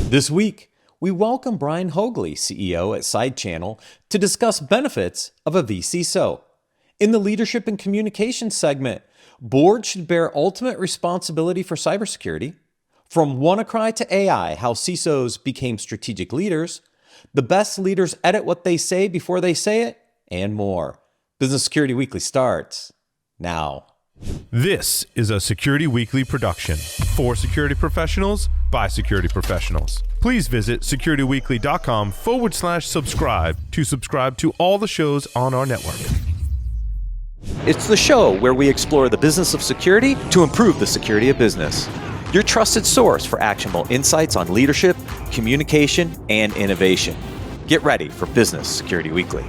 This week, we welcome Brian Haugli, CEO at SideChannel, to discuss benefits of a vCISO. In the Leadership and Communications segment, boards should bear ultimate responsibility for cybersecurity. From WannaCry to AI, how CISOs became strategic leaders, the best leaders edit what they say before they say it, and more. Business Security Weekly starts now. This is a Security Weekly production for security professionals by security professionals. Please visit securityweekly.com/subscribe to subscribe to all the shows on our network. It's the show where we explore the business of security to improve the security of business. Your trusted source for actionable insights on leadership, communication, and innovation. Get ready for Business Security Weekly.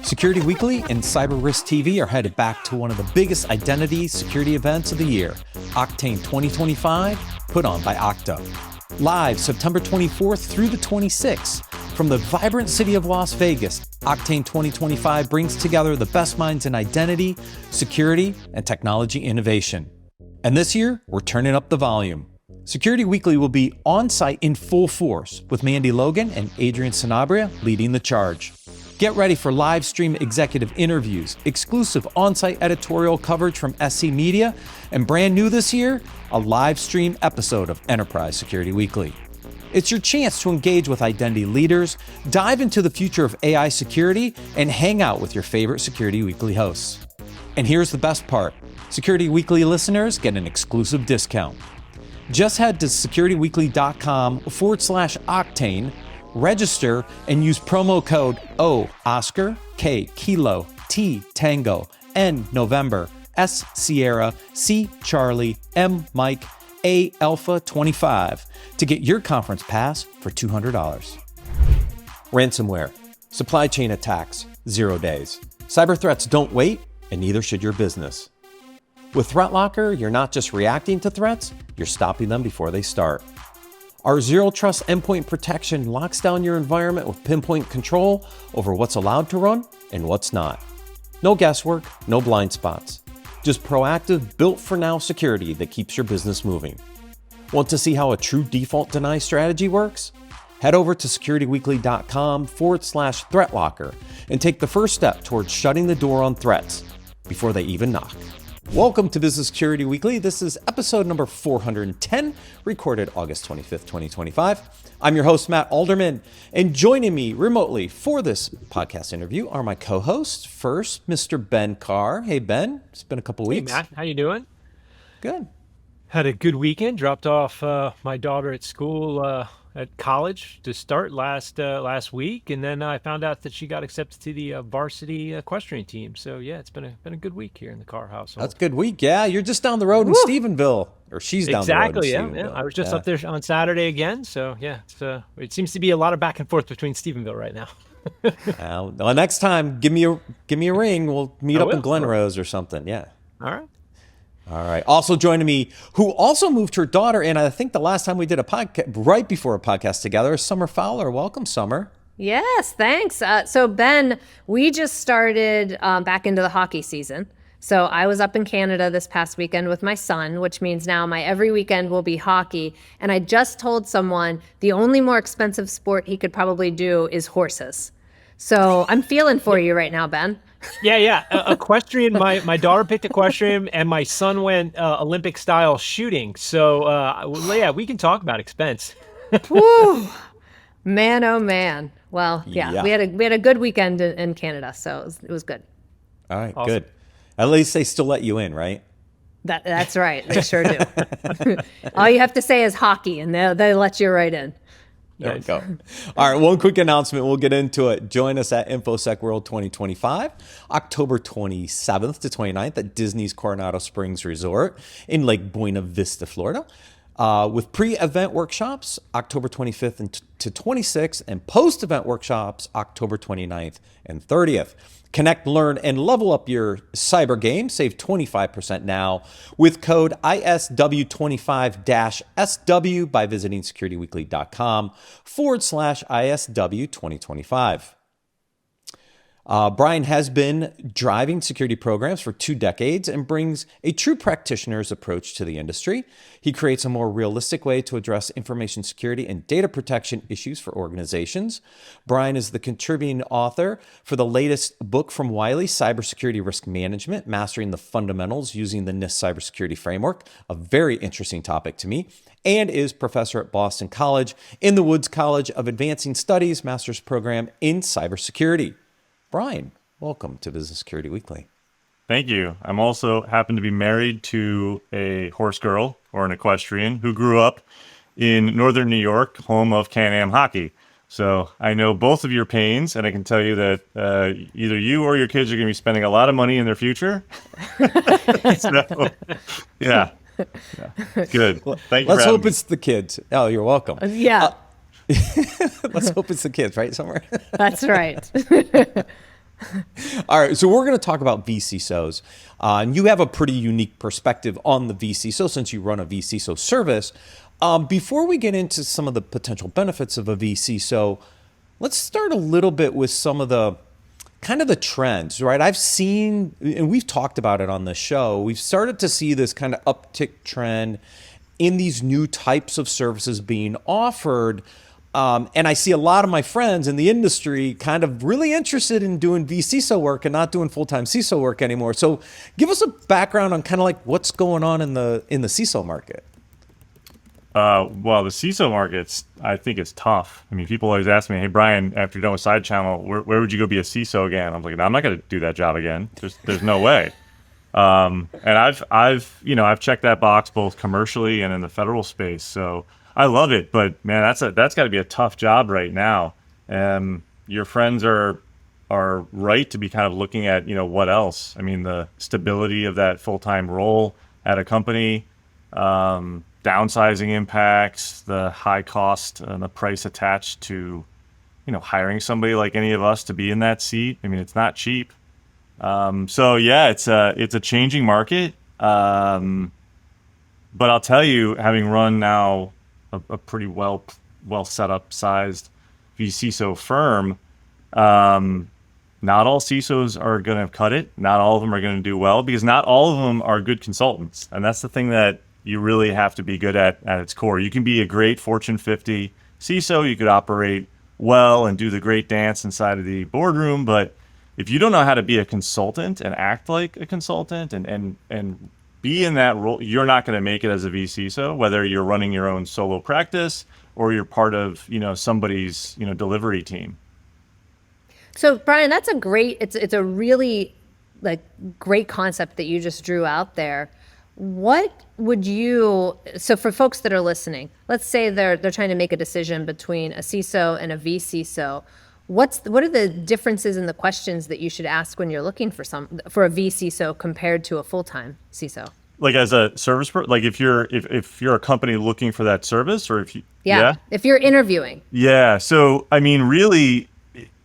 Security Weekly and Cyber Risk TV are headed back to one of the biggest identity security events of the year, Octane 2025, put on by Okta. Live September 24th through the 26th, from the vibrant city of Las Vegas, Octane 2025 brings together the best minds in identity, security, and technology innovation. And this year, we're turning up the volume. Security Weekly will be on site in full force, with Mandy Logan and Adrian Sanabria leading the charge. Get ready for live stream executive interviews, exclusive on-site editorial coverage from SC Media, and brand new this year, a live stream episode of Enterprise Security Weekly. It's your chance to engage with identity leaders, dive into the future of AI security, and hang out with your favorite Security Weekly hosts. And here's the best part. Security Weekly listeners get an exclusive discount. Just head to securityweekly.com/octane, register, and use promo code O Oscar, K Kilo, T Tango, N November, S Sierra, C Charlie, M Mike, A Alpha 25 to get your conference pass for $200. Ransomware, supply chain attacks, 0 days. Cyber threats don't wait, and neither should your business. With ThreatLocker, you're not just reacting to threats, you're stopping them before they start. Our Zero Trust endpoint protection locks down your environment with pinpoint control over what's allowed to run and what's not. No guesswork, no blind spots. Just proactive, built-for-now security that keeps your business moving. Want to see how a true default deny strategy works? Head over to securityweekly.com/threatlocker and take the first step towards shutting the door on threats before they even knock. Welcome to Business Security Weekly. This is episode number 410, recorded August 25th, 2025. I'm your host, Matt Alderman, and joining me remotely for this podcast interview are my co-hosts. First, Mr. Ben Carr. Hey, Ben. It's been a couple weeks. Hey, Matt. How you doing? Good. Had a good weekend. Dropped off my daughter at school at college to start last week, and then I found out that she got accepted to the varsity equestrian team. So yeah, it's been a good week here in the Carr household. That's a good week. Yeah, you're just down the road in Stephenville, or she's down the road in Stephenville. Yeah. I was just up there on Saturday again. So yeah, it seems to be a lot of back and forth between Stephenville right now. Well, next time, give me a ring. We'll meet up in Glen Rose or something. Yeah. All right. Also joining me, who also moved her daughter in, I think the last time we did a podcast, right before a podcast together, is Summer Fowler. Welcome, Summer. Yes, thanks. So Ben, we just started back into the hockey season. So I was up in Canada this past weekend with my son, which means now my every weekend will be hockey. And I just told someone the only more expensive sport he could probably do is horses. So I'm feeling for you right now, Ben. Yeah. Equestrian. My daughter picked equestrian, and my son went Olympic style shooting. So yeah, we can talk about expense. Woo, man, oh man. Well, yeah. we had a good weekend in Canada, so it was good. All right, awesome. Good. At least they still let you in, right? That's right. They sure do. All you have to say is hockey, and they let you right in. There we go. All right, one quick announcement. We'll get into it. Join us at InfoSec World 2025, October 27th to 29th at Disney's Coronado Springs Resort in Lake Buena Vista, Florida, with pre-event workshops October 25th to 26th and post-event workshops October 29th and 30th. Connect, learn, and level up your cyber game. Save 25% now with code ISW25-SW by visiting securityweekly.com/ISW2025. Brian has been driving security programs for 2 decades and brings a true practitioner's approach to the industry. He creates a more realistic way to address information security and data protection issues for organizations. Brian is the contributing author for the latest book from Wiley, Cybersecurity Risk Management, Mastering the Fundamentals Using the NIST Cybersecurity Framework, a very interesting topic to me, and is professor at Boston College in the Woods College of Advancing Studies Master's Program in Cybersecurity. Brian, welcome to Business Security Weekly. Thank you. I'm also happen to be married to a horse girl or an equestrian who grew up in northern New York, home of Can-Am hockey. So I know both of your pains, and I can tell you that either you or your kids are going to be spending a lot of money in their future. So, yeah. Good. Thank you. Let's hope it's the kids. Oh, you're welcome. Yeah. Let's hope it's the kids, right? Somewhere. That's right. All right. So we're going to talk about vCISOs. And you have a pretty unique perspective on the vCISO since you run a vCISO service. Before we get into some of the potential benefits of a vCISO, let's start a little bit with some of the kind of the trends, right? I've seen, and we've talked about it on the show, we've started to see this kind of uptick trend in these new types of services being offered. And I see a lot of my friends in the industry kind of really interested in doing vCISO work and not doing full-time CISO work anymore. So give us a background on kind of like what's going on in the CISO market. Well, the CISO markets, I think it's tough. I mean, people always ask me, hey, Brian, after you're done with SideChannel, where would you go be a CISO again? I'm like, I'm not going to do that job again. There's no way. And I've checked that box both commercially and in the federal space. So I love it, but man, that's got to be a tough job right now. Your friends are right to be kind of looking at, what else? I mean, the stability of that full-time role at a company, downsizing impacts, the high cost and the price attached to, hiring somebody like any of us to be in that seat. I mean, it's not cheap. So yeah, it's a changing market. But I'll tell you, having run now a pretty well set up sized vCISO firm, not all CISOs are going to cut it. Not all of them are going to do well because not all of them are good consultants. And that's the thing that you really have to be good at its core. You can be a great Fortune 50 CISO. You could operate well and do the great dance inside of the boardroom. But if you don't know how to be a consultant and act like a consultant and be in that role, you're not going to make it as a vCISO, whether you're running your own solo practice or you're part of, somebody's, delivery team. So Brian, that's it's a really great concept that you just drew out there. What would so for folks that are listening, let's say they're trying to make a decision between a CISO and a vCISO. What are the differences in the questions that you should ask when you're looking for a vCISO compared to a full-time CISO? Like as a service, if you're a company looking for that service, or if you're interviewing. Yeah. So I mean, really,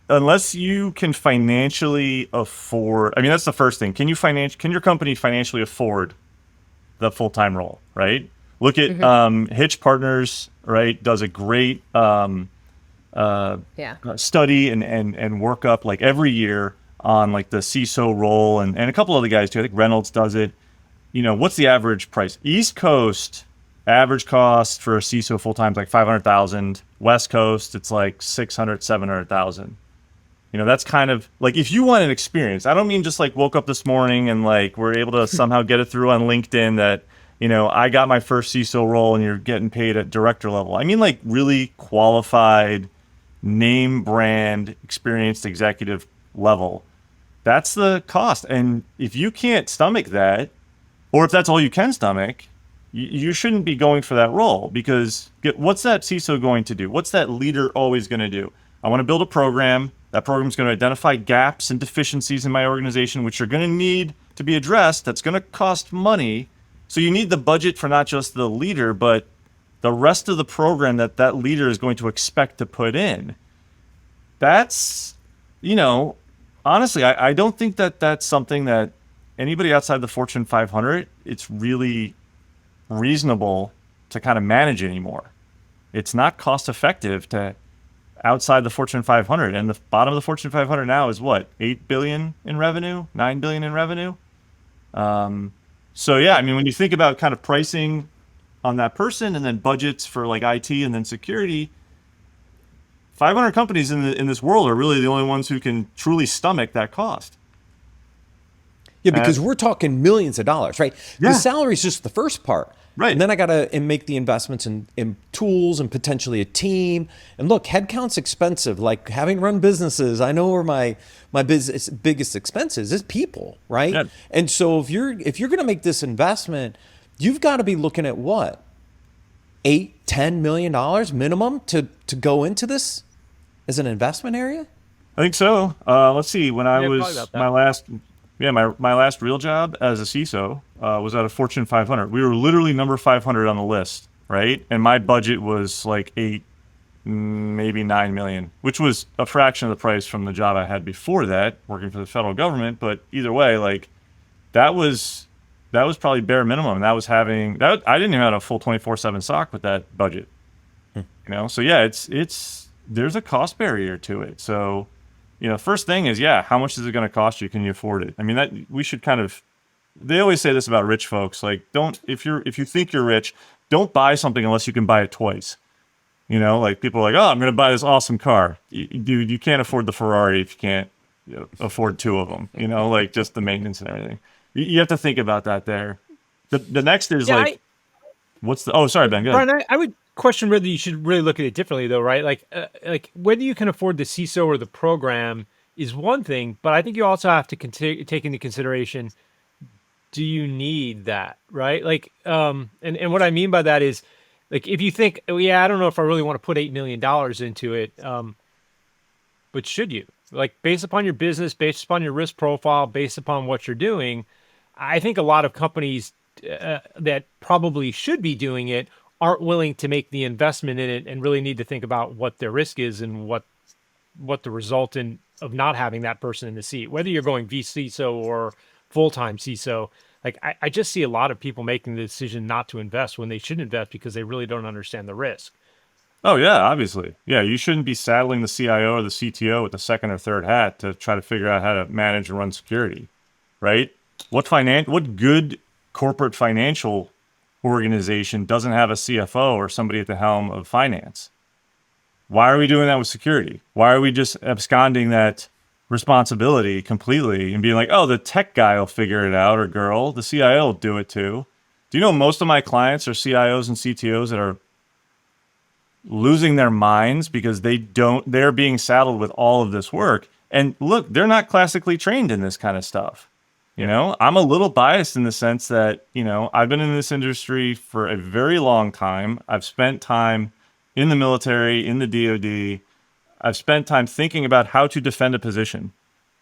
unless you can financially afford, I mean, that's the first thing. Can your company financially afford the full-time role, right? Look at Hitch Partners, right? Does a great study and workup like every year on like the CISO role and a couple other guys too. I think Reynolds does it. What's the average price? East Coast average cost for a CISO full-time is like $500,000. West Coast, it's like $600,000, $700,000. That's kind of like, if you want an experience, I don't mean just like woke up this morning and like we're able to somehow get it through on LinkedIn that, I got my first CISO role and you're getting paid at director level. I mean like really qualified, name brand, experienced executive level. That's the cost. And if you can't stomach that, or if that's all you can stomach, you shouldn't be going for that role, because what's that CISO going to do? What's that leader always going to do? I want to build a program. That program is going to identify gaps and deficiencies in my organization, which are going to need to be addressed. That's going to cost money. So you need the budget for not just the leader, but the rest of the program that leader is going to expect to put in. That's, honestly, I don't think that's something that anybody outside the Fortune 500, it's really reasonable to kind of manage anymore. It's not cost effective to outside the Fortune 500, and the bottom of the Fortune 500 now is what, 8 billion in revenue, 9 billion in revenue. So yeah, I mean, when you think about kind of pricing on that person and then budgets for like IT and then security, 500 companies in this world are really the only ones who can truly stomach that cost. Yeah, because we're talking millions of dollars, right? Yeah. The salary is just the first part. Right. And then I got to make the investments in tools and potentially a team. And look, headcount's expensive. Like having run businesses, I know where my business biggest expenses is people, right? Yeah. And so if you're going to make this investment, you've got to be looking at what? $8-10 million minimum to go into this as an investment area? I think so. Let's see. When I probably was about that. my last real job as a CISO was at a Fortune 500. We were literally number 500 on the list, right? And my budget was like 8, maybe 9 million, which was a fraction of the price from the job I had before that, working for the federal government. But either way, like that was probably bare minimum. That was having that. I didn't even have a full 24/7 SOC with that budget. You know, so yeah, it's there's a cost barrier to it. So, you know, first thing is, yeah, how much is it going to cost you? Can you afford it? I mean, that we should kind of. They always say this about rich folks, like if you think you're rich, don't buy something unless you can buy it twice. You know, like people are like, oh, I'm going to buy this awesome car. Dude, you can't afford the Ferrari if you can't afford 2 of them. You know, like just the maintenance and everything. You have to think about that there. The next is what's the? Oh, sorry, Ben. Go ahead. Brian, I would question whether you should really look at it differently, though, right? Like whether you can afford the CISO or the program is one thing, but I think you also have to take into consideration, do you need that, right? Like, and what I mean by that is, like, if you think, oh, yeah, I don't know if I really want to put $8 million into it, but should you? Like, based upon your business, based upon your risk profile, based upon what you're doing, I think a lot of companies that probably should be doing it aren't willing to make the investment in it and really need to think about what their risk is and what the result of not having that person in the seat, whether you're going vCISO or full-time CISO. Like, I just see a lot of people making the decision not to invest when they should invest because they really don't understand the risk. Oh yeah, obviously. Yeah, you shouldn't be saddling the CIO or the CTO with the second or third hat to try to figure out how to manage and run security, right? What good corporate financial organization doesn't have a CFO or somebody at the helm of finance? Why are we doing that with security? Why are we just absconding that responsibility completely and being like, oh, the tech guy will figure it out, or girl, the CIO will do it too? Do you know most of my clients are CIOs and CTOs that are losing their minds because they're being saddled with all of this work. And look, they're not classically trained in this kind of stuff. You know, I'm a little biased in the sense that, you know, I've been in this industry for a very long time. I've spent time in the military, in the DoD. I've spent time thinking about how to defend a position.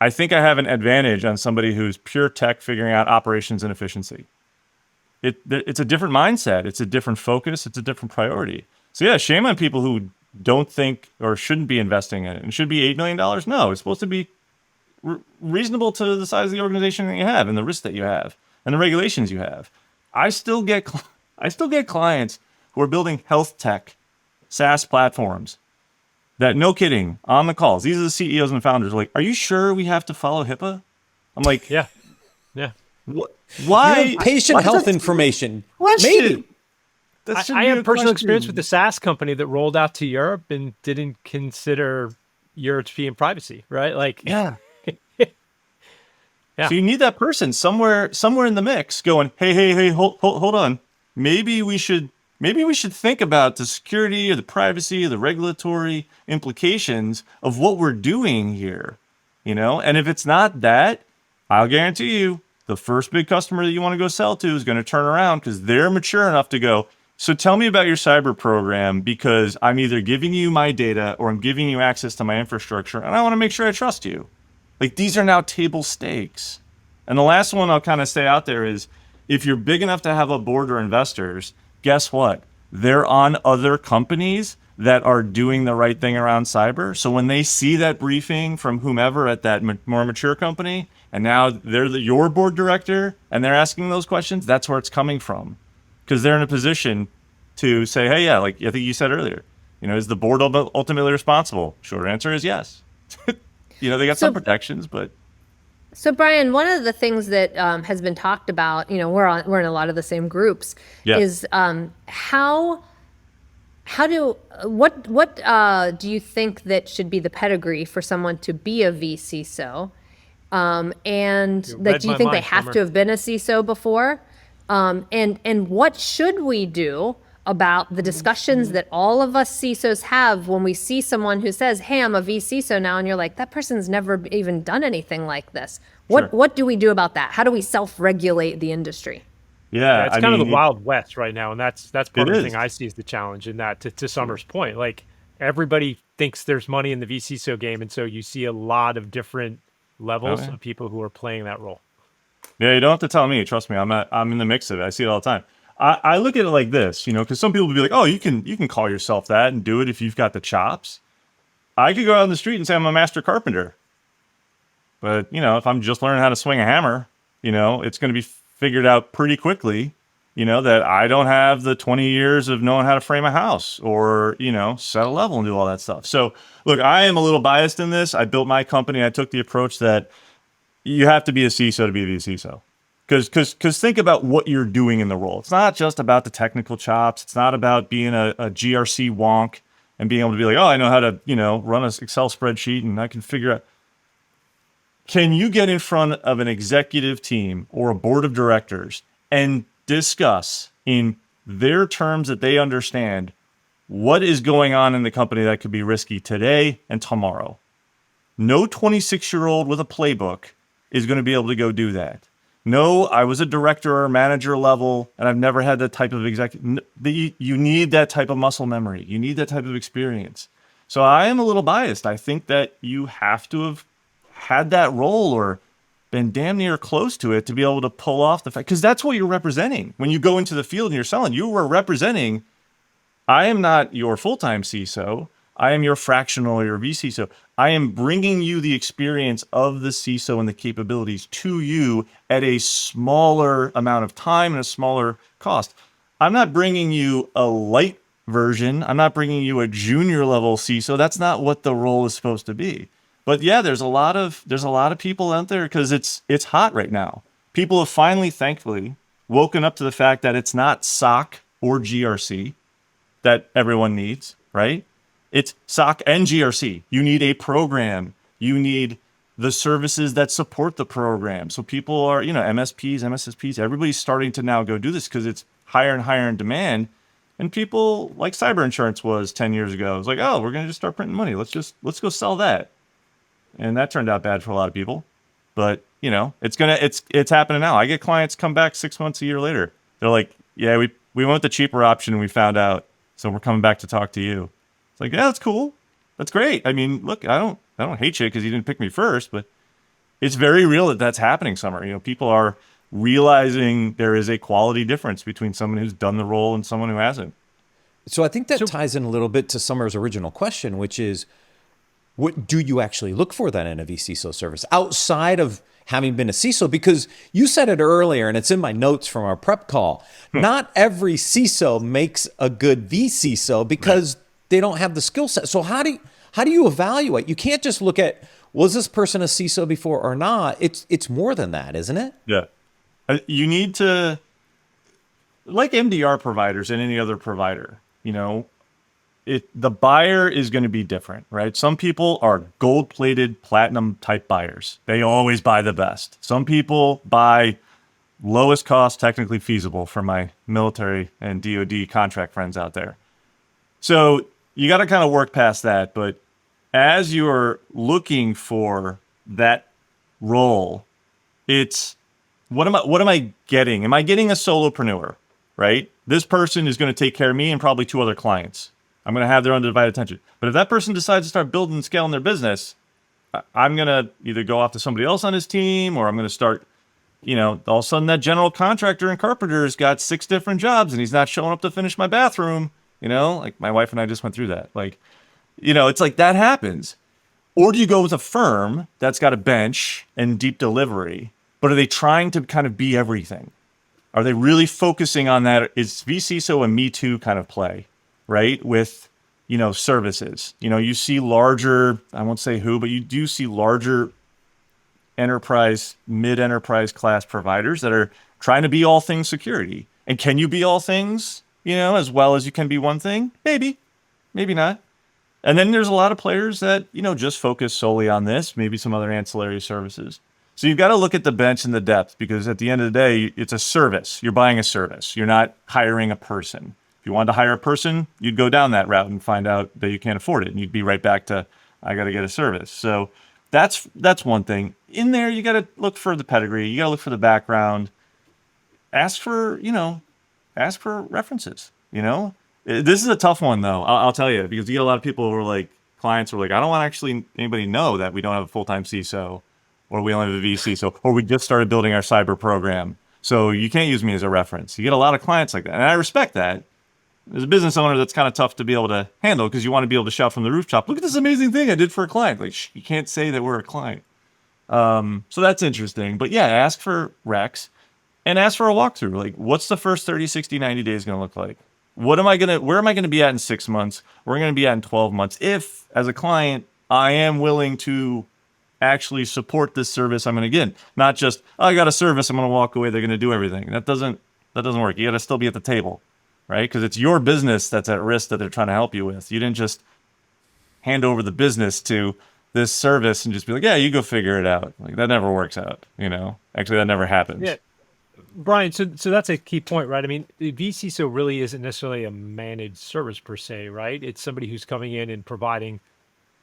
I think I have an advantage on somebody who's pure tech figuring out operations and efficiency. It's a different mindset. It's a different focus. It's a different priority. So yeah, shame on people who don't think or shouldn't be investing in it. And should be $8 million? No, it's supposed to be reasonable to the size of the organization that you have and the risk that you have and the regulations you have. I still get clients who are building health tech SaaS platforms that, no kidding, on the calls, these are the CEOs and founders, like, are you sure we have to follow HIPAA? I'm like, Yeah. why? You have patient health information. Question. Maybe. I have personal experience with the SaaS company that rolled out to Europe and didn't consider European privacy, right? Like, Yeah. Yeah. So you need that person somewhere in the mix going, hey, hold on. Maybe we should think about the security or the privacy or the regulatory implications of what we're doing here, you know? And if it's not that, I'll guarantee you the first big customer that you want to go sell to is going to turn around because they're mature enough to go, so tell me about your cyber program, because I'm either giving you my data or I'm giving you access to my infrastructure, and I want to make sure I trust you. Like, these are now table stakes. And the last one I'll kind of stay out there is, if you're big enough to have a board or investors, guess what? They're on other companies that are doing the right thing around cyber. So when they see that briefing from whomever at that more mature company, and now they're your board director, and they're asking those questions, that's where it's coming from. Because they're in a position to say, hey, yeah, like I think you said earlier, Is the board ultimately responsible? Short answer is yes. They got some protections, but. So Brian, one of the things that has been talked about, we're in a lot of the same groups, is what do you think that should be the pedigree for someone to be a vCISO? And that do you think they have to have been a CISO before? And what should we do about the discussions that all of us CISOs have when we see someone who says, "Hey, I'm a vCISO now," and you're like, "That person's never even done anything like this." What do we do about that? How do we self-regulate the industry? Yeah, it's kind of the Wild West right now, and that's part of the thing I see as the challenge in that. To Summer's point, like everybody thinks there's money in the vCISO game, and so you see a lot of different levels of people who are playing that role. Yeah, you don't have to tell me. Trust me, I'm in the mix of it. I see it all the time. I look at it like this, because some people will be like, "Oh, you can call yourself that and do it if you've got the chops." I could go out on the street and say I'm a master carpenter, but if I'm just learning how to swing a hammer, it's going to be figured out pretty quickly, that I don't have the 20 years of knowing how to frame a house or set a level and do all that stuff. So look, I am a little biased in this. I built my company. I took the approach that you have to be a CISO to be a CISO. Because think about what you're doing in the role. It's not just about the technical chops. It's not about being a GRC wonk and being able to be like, "Oh, I know how to, run an Excel spreadsheet and I can figure out." Can you get in front of an executive team or a board of directors and discuss in their terms that they understand what is going on in the company that could be risky today and tomorrow? No 26-year-old with a playbook is going to be able to go do that. No, I was a director or manager level, and I've never had that type of executive. You need that type of muscle memory. You need that type of experience. So I am a little biased. I think that you have to have had that role or been damn near close to it to be able to pull off the fact, because that's what you're representing. When you go into the field and you're selling, you are representing, I am not your full-time CISO. I am your fractional or your vCISO. I am bringing you the experience of the CISO and the capabilities to you at a smaller amount of time and a smaller cost. I'm not bringing you a light version. I'm not bringing you a junior level CISO. That's not what the role is supposed to be. But yeah, there's a lot of people out there because it's hot right now. People have finally, thankfully, woken up to the fact that it's not SOC or GRC that everyone needs, right? It's SOC and GRC. You need a program. You need the services that support the program. So people are, MSPs, MSSPs, everybody's starting to now go do this because it's higher and higher in demand. And people, like cyber insurance was 10 years ago, it's like, "Oh, we're going to just start printing money. Let's go sell that." And that turned out bad for a lot of people. But, it's happening now. I get clients come back 6 months, a year later. They're like, "Yeah, we went with the cheaper option and we found out. So we're coming back to talk to you." It's like, "Yeah, that's cool. That's great. I mean, look, I don't hate you because you didn't pick me first, but it's very real that that's happening, Summer. People are realizing there is a quality difference between someone who's done the role and someone who hasn't." So I think that ties in a little bit to Summer's original question, which is, what do you actually look for then in a vCISO service outside of having been a CISO? Because you said it earlier, and it's in my notes from our prep call. Not every CISO makes a good vCISO because they don't have the skill set. So how do you evaluate? You can't just look at, was this person a CISO before or not? It's more than that, isn't it? Yeah. You need to, like MDR providers and any other provider, the buyer is going to be different, right? Some people are gold-plated, platinum-type buyers. They always buy the best. Some people buy lowest cost, technically feasible, for my military and DoD contract friends out there. So you got to kind of work past that. But as you're looking for that role, it's what am I getting? Am I getting a solopreneur, right? This person is going to take care of me and probably 2 other clients. I'm going to have their undivided attention. But if that person decides to start building and scaling their business, I'm going to either go off to somebody else on his team, or I'm going to start, all of a sudden that general contractor and carpenter's got 6 different jobs and he's not showing up to finish my bathroom. Like my wife and I just went through that. Like, it's like that happens. Or do you go with a firm that's got a bench and deep delivery, but are they trying to kind of be everything? Are they really focusing on that? Is vCISO a Me Too kind of play? Right? With services. You see larger, I won't say who, but you do see larger enterprise, mid-enterprise class providers that are trying to be all things security. And can you be all things, as well as you can be one thing? Maybe, maybe not. And then there's a lot of players that, just focus solely on this, maybe some other ancillary services. So you've got to look at the bench and the depth, because at the end of the day, it's a service. You're buying a service. You're not hiring a person. If you wanted to hire a person, you'd go down that route and find out that you can't afford it. And you'd be right back to, I got to get a service. So that's one thing. In there, you got to look for the pedigree. You got to look for the background. Ask for references, This is a tough one, though. I'll tell you, because you get a lot of people who are like, clients who are like, I don't want actually anybody know that we don't have a full-time CISO, or we only have a vCISO, or we just started building our cyber program. So you can't use me as a reference. You get a lot of clients like that. And I respect that. As a business owner, that's kind of tough to be able to handle, because you want to be able to shout from the rooftop, look at this amazing thing I did for a client. Like, you can't say that we're a client. So that's interesting. But yeah, ask for recs and ask for a walkthrough. Like, what's the first 30, 60, 90 days going to look like? Where am I going to be at in 6 months? Where am I going to be at in 12 months? If, as a client, I am willing to actually support this service I'm going to get. Not just, I got a service, I'm going to walk away, they're going to do everything. That doesn't work. You got to still be at the table, right? Because it's your business that's at risk that they're trying to help you with. You didn't just hand over the business to this service and just be like, yeah, you go figure it out. Like, that never works out, Actually, that never happens. Yeah. Brian, so that's a key point, right? I mean, the vCISO really isn't necessarily a managed service per se, right? It's somebody who's coming in and providing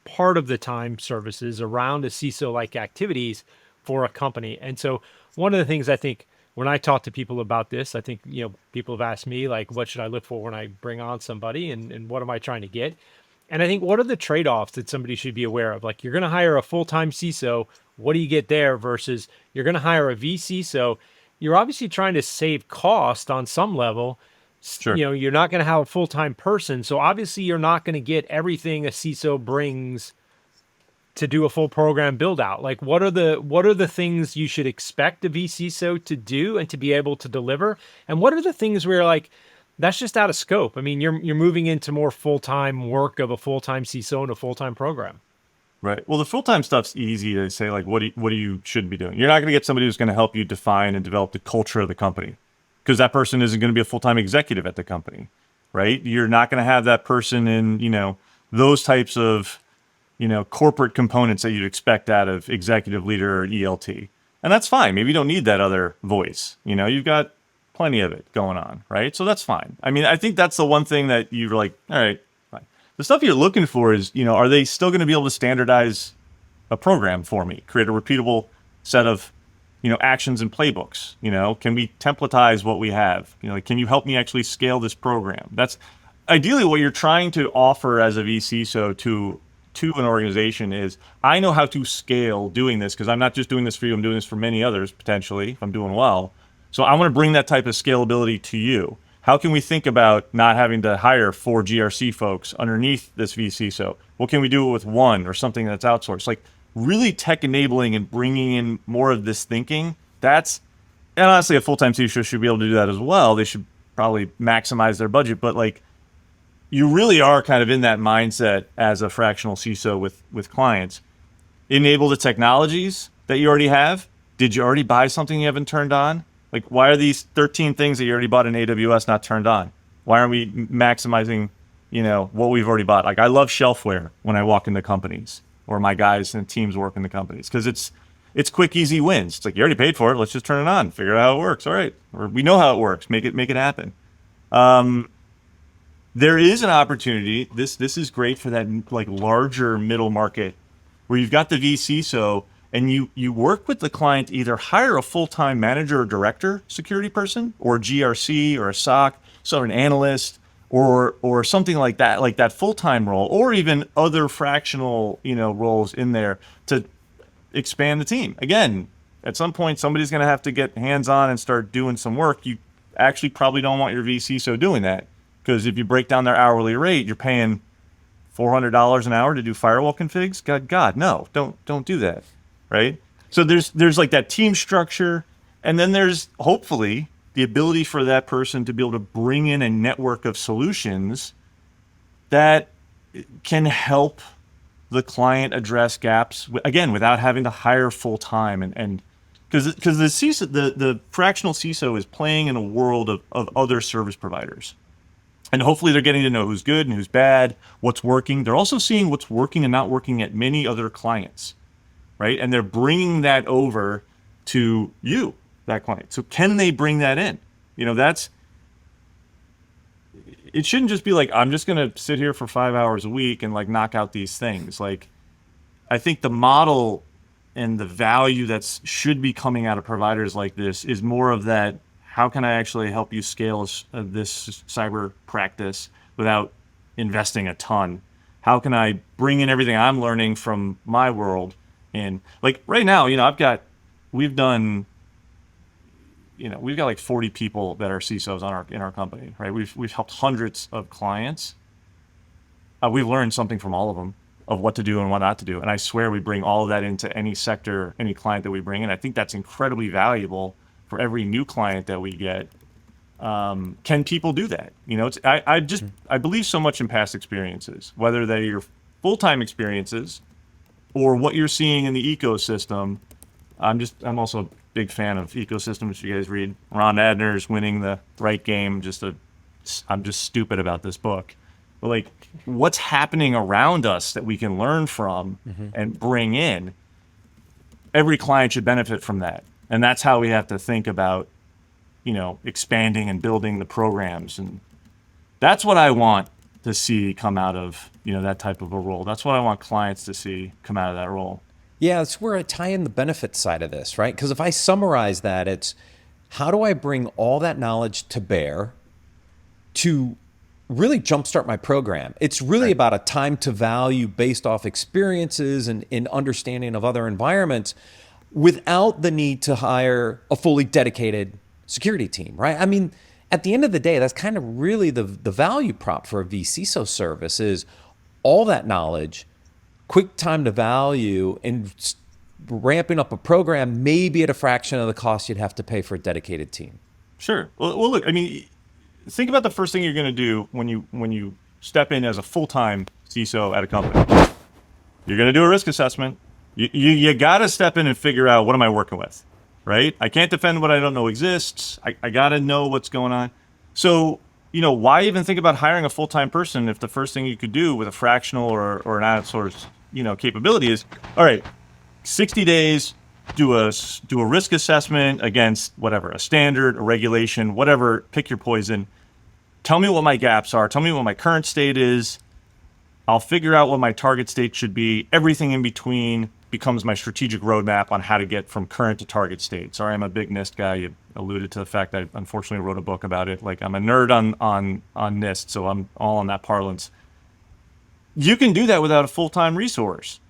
part of the time services around a CISO-like activities for a company. And so one of the things I think when I talk to people about this, I think, people have asked me, like, what should I look for when I bring on somebody, and what am I trying to get? And I think, what are the trade-offs that somebody should be aware of? Like, you're going to hire a full-time CISO. What do you get there versus you're going to hire a vCISO? You're obviously trying to save cost on some level. Sure. You're not going to have a full-time person. So obviously you're not going to get everything a CISO brings to do a full program build out. Like, what are the things you should expect a vCISO to do and to be able to deliver? And what are the things where, like, that's just out of scope? I mean, you're moving into more full-time work of a full-time CISO and a full-time program. Right. Well, the full-time stuff's easy to say, like, what do you should be doing? You're not going to get somebody who's going to help you define and develop the culture of the company, because that person isn't going to be a full-time executive at the company, right? You're not going to have that person in, those types of, corporate components that you'd expect out of executive leader or ELT. And that's fine. Maybe you don't need that other voice. You've got plenty of it going on, right? So that's fine. I mean, I think that's the one thing that you're like, all right, the stuff you're looking for is, are they still going to be able to standardize a program for me, create a repeatable set of, actions and playbooks? Can we templatize what we have? Can you help me actually scale this program? That's ideally what you're trying to offer as a vCISO to an organization is, I know how to scale doing this, because I'm not just doing this for you, I'm doing this for many others, potentially, if I'm doing well. So I want to bring that type of scalability to you. How can we think about not having to hire 4 GRC folks underneath this vCISO? What can we do with one, or something that's outsourced? Like, really tech enabling and bringing in more of this thinking. And honestly, a full-time CISO should be able to do that as well. They should probably maximize their budget, but like, you really are kind of in that mindset as a fractional CISO with clients. Enable the technologies that you already have. Did you already buy something you haven't turned on? Like, why are these 13 things that you already bought in AWS not turned on? Why aren't we maximizing, what we've already bought? Like, I love shelfware when I walk into companies, or my guys and teams work in the companies, because it's quick, easy wins. It's like, you already paid for it. Let's just turn it on. Figure out how it works. All right. Or we know how it works. Make it happen. There is an opportunity. This is great for that, like, larger middle market, where you've got the vCISO, and you work with the client to either hire a full-time manager or director security person, or GRC, or a SOC, so an analyst, or something like that full-time role, or even other fractional, roles in there to expand the team. Again, at some point, somebody's going to have to get hands-on and start doing some work. You actually probably don't want your vCISO doing that, because if you break down their hourly rate, you're paying $400 an hour to do firewall configs. God, no, don't do that. Right? So there's like that team structure, and then there's hopefully the ability for that person to be able to bring in a network of solutions that can help the client address gaps, again, without having to hire full time. And because the CISO, the fractional CISO is playing in a world of other service providers. And hopefully they're getting to know who's good and who's bad, what's working. They're also seeing what's working and not working at many other clients, right? And they're bringing that over to you, that client. So can they bring that in? It shouldn't just be like, I'm just going to sit here for 5 hours a week and like knock out these things. Like, I think the model and the value that should be coming out of providers like this is more of that, how can I actually help you scale this cyber practice without investing a ton? How can I bring in everything I'm learning from my world? And like right now, we've got like 40 people that are CISOs in our company, right? We've helped hundreds of clients. We've learned something from all of them of what to do and what not to do. And I swear we bring all of that into any sector, any client that we bring in. I think that's incredibly valuable for every new client that we get. Can people do that? I believe so much in past experiences, whether they're your full-time experiences or what you're seeing in the ecosystem. I'm also a big fan of ecosystems. If you guys read Ron Adner's Winning the Right Game, I'm just stupid about this book. But like, what's happening around us that we can learn from and bring in, every client should benefit from that. And that's how we have to think about, expanding and building the programs. And that's what I want to see come out of, that type of a role. That's what I want clients to see come out of that role. Yeah, it's where I tie in the benefit side of this, right? Because if I summarize that, it's how do I bring all that knowledge to bear to really jumpstart my program? It's really about a time to value based off experiences and in understanding of other environments without the need to hire a fully dedicated security team, right? I mean, at the end of the day, that's kind of really the value prop for a vCISO service is all that knowledge, quick time to value, and ramping up a program maybe at a fraction of the cost you'd have to pay for a dedicated team. Sure. Well, look, I mean, think about the first thing you're going to do when you step in as a full-time CISO at a company. You're going to do a risk assessment. You got to step in and figure out, what am I working with, right? I can't defend what I don't know exists. I got to know what's going on. So, why even think about hiring a full-time person if the first thing you could do with a fractional or an outsource, capability is, all right, 60 days, do a risk assessment against whatever, a standard, a regulation, whatever, pick your poison. Tell me what my gaps are. Tell me what my current state is. I'll figure out what my target state should be. Everything in between becomes my strategic roadmap on how to get from current to target state. Sorry, I'm a big NIST guy. You alluded to the fact that I unfortunately wrote a book about it. Like, I'm a nerd on NIST, so I'm all on that parlance. You can do that without a full-time resource,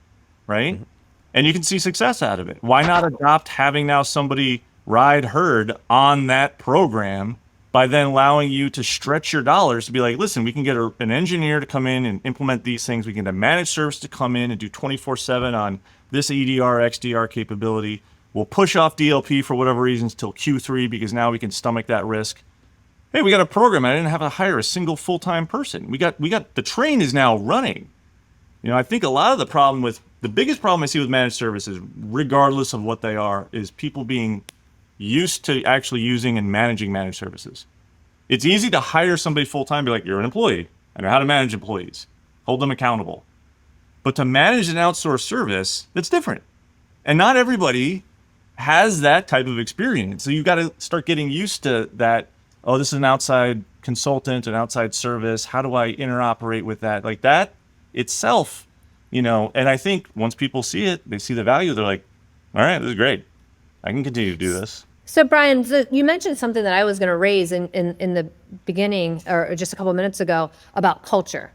right? Mm-hmm. And you can see success out of it. Why not adopt having now somebody ride herd on that program by then allowing you to stretch your dollars to be like, listen, we can get an engineer to come in and implement these things. We can get a managed service to come in and do 24/7 on this EDR, XDR capability. We'll push off DLP for whatever reasons till Q3 because now we can stomach that risk. Hey, we got a program. I didn't have to hire a single full-time person. We got the train is now running. I think a lot of the biggest problem I see with managed services, regardless of what they are, is people being used to actually using and managing managed services. It's easy to hire somebody full-time, be like, you're an employee. I know how to manage employees. Hold them accountable. But to manage an outsourced service, that's different. And not everybody has that type of experience. So you've got to start getting used to that. Oh, this is an outside consultant, an outside service. How do I interoperate with that? Like that itself, and I think once people see it, they see the value, they're like, all right, this is great. I can continue to do this. So Brian, you mentioned something that I was going to raise in the beginning or just a couple of minutes ago about culture.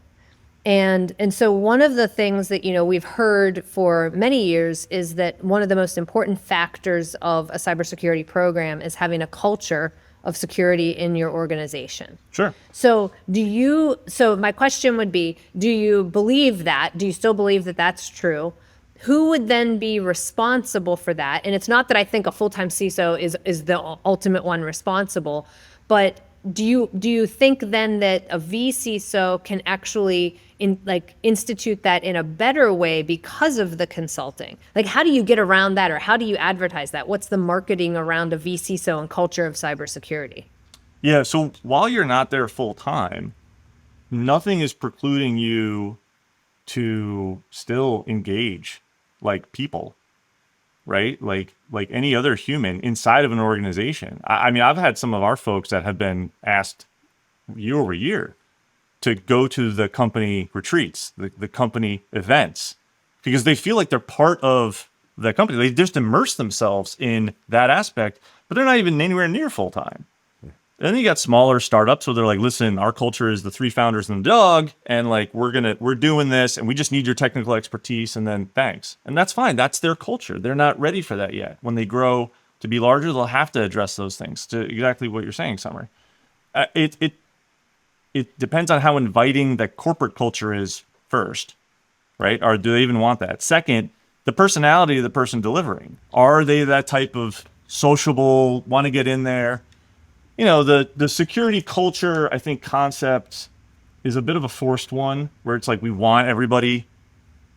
And so one of the things that, we've heard for many years is that one of the most important factors of a cybersecurity program is having a culture of security in your organization. Sure. So my question would be, do you believe that? Do you still believe that that's true? Who would then be responsible for that? And it's not that I think a full-time CISO is the ultimate one responsible, but do you think then that a vCISO can actually institute that in a better way because of the consulting? Like, how do you get around that, or how do you advertise that? What's the marketing around a vCISO and culture of cybersecurity? Yeah, so while you're not there full time, nothing is precluding you to still engage like people, right? Like any other human inside of an organization. I mean, I've had some of our folks that have been asked year over year to go to the company retreats, the company events, because they feel like they're part of the company. They just immerse themselves in that aspect, but they're not even anywhere near full time. And then you got smaller startups where they're like, listen, our culture is the 3 founders and the dog, and like we're doing this, and we just need your technical expertise, and then thanks. And that's fine. That's their culture. They're not ready for that yet. When they grow to be larger, they'll have to address those things, to exactly what you're saying, Summer. It depends on how inviting the corporate culture is first, right? Or do they even want that? Second, the personality of the person delivering. Are they that type of sociable, want to get in there? You know, the security culture, I think, concept is a bit of a forced one, where it's like we want everybody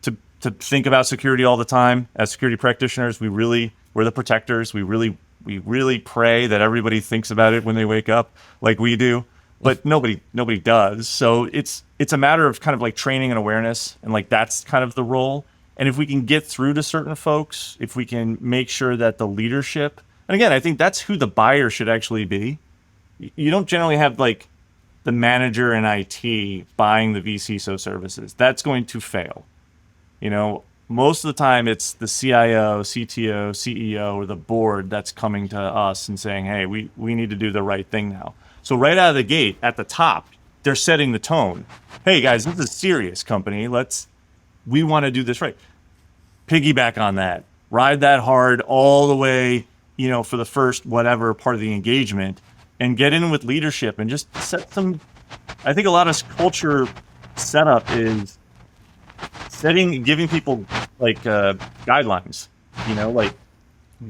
to think about security all the time. As security practitioners, we're the protectors. We really pray that everybody thinks about it when they wake up, like we do. But nobody does. So it's a matter of kind of like training and awareness, and like that's kind of the role. And if we can get through to certain folks, if we can make sure that the leadership, and again, I think that's who the buyer should actually be. You don't generally have like the manager in IT buying the vCISO services. That's going to fail. You know, most of the time it's the CIO, CTO, CEO, or the board that's coming to us and saying, hey, we need to do the right thing now. So right out of the gate, at the top, they're setting the tone. Hey guys, this is a serious company. We want to do this right. Piggyback on that. Ride that hard all the way, you know, for the first whatever part of the engagement, and get in with leadership and just set some. I think a lot of culture setup is giving people like guidelines, you know, like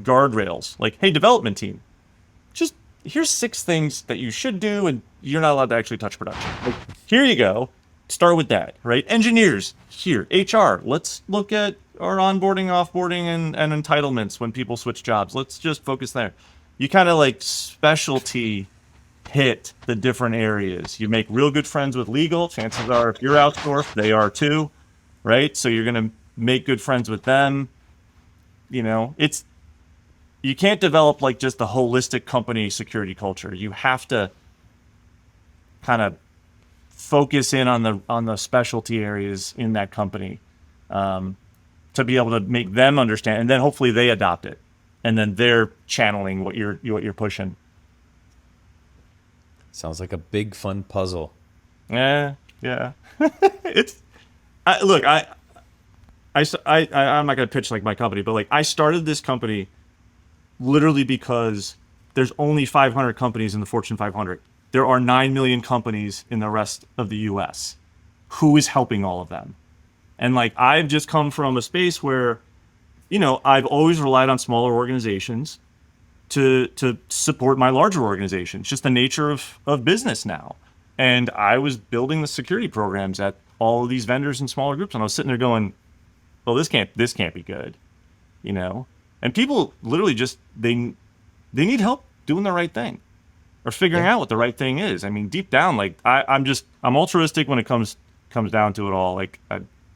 guardrails, like, hey, development team, just here's 6 things that you should do, and you're not allowed to actually touch production. Like, here you go. Start with that, right? Engineers, here. HR, let's look at our onboarding, offboarding, and entitlements when people switch jobs. Let's just focus there. You kind of like specialty hit the different areas. You make real good friends with legal. Chances are, if you're outsourced, they are too, right? So you're going to make good friends with them. You know, you can't develop like just the holistic company security culture. You have to kind of focus in on the specialty areas in that company to be able to make them understand, and then hopefully they adopt it, and then they're channeling what you're pushing. Sounds like a big fun puzzle. Yeah. I'm not gonna pitch like my company, but like I started this company literally because there's only 500 companies in the Fortune 500. There are 9 million companies in the rest of the US. Who is helping all of them? And like, I've just come from a space where, you know, I've always relied on smaller organizations to support my larger organization. It's just the nature of business now. And I was building the security programs at all of these vendors and smaller groups. And I was sitting there going, well, this can't be good, you know? And people literally just, they need help doing the right thing or figuring out what the right thing is. I mean, deep down, like I'm altruistic when it comes down to it all. Like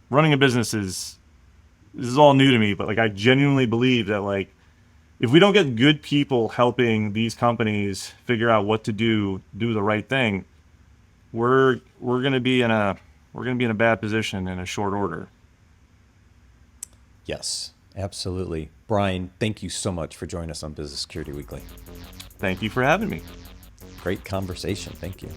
running a business this is all new to me, but like I genuinely believe that like if we don't get good people helping these companies figure out what to do the right thing, we're gonna be in a bad position in a short order. Yes, absolutely. Brian, thank you so much for joining us on Business Security Weekly. Thank you for having me. Great conversation. Thank you.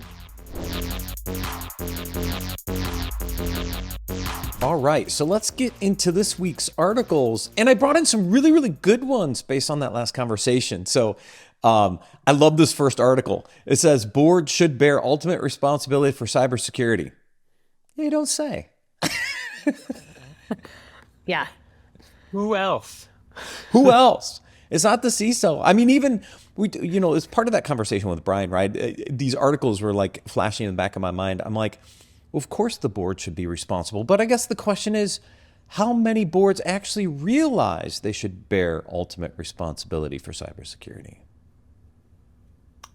All right, so let's get into this week's articles. And I brought in some really, really good ones based on that last conversation. So I love this first article. It says, board should bear ultimate responsibility for cybersecurity. You don't say. Yeah. Who else? Who else? It's not the CISO. I mean, even it's part of that conversation with Brian, right? These articles were like flashing in the back of my mind. I'm like, Of course, the board should be responsible. But I guess the question is, how many boards actually realize they should bear ultimate responsibility for cybersecurity?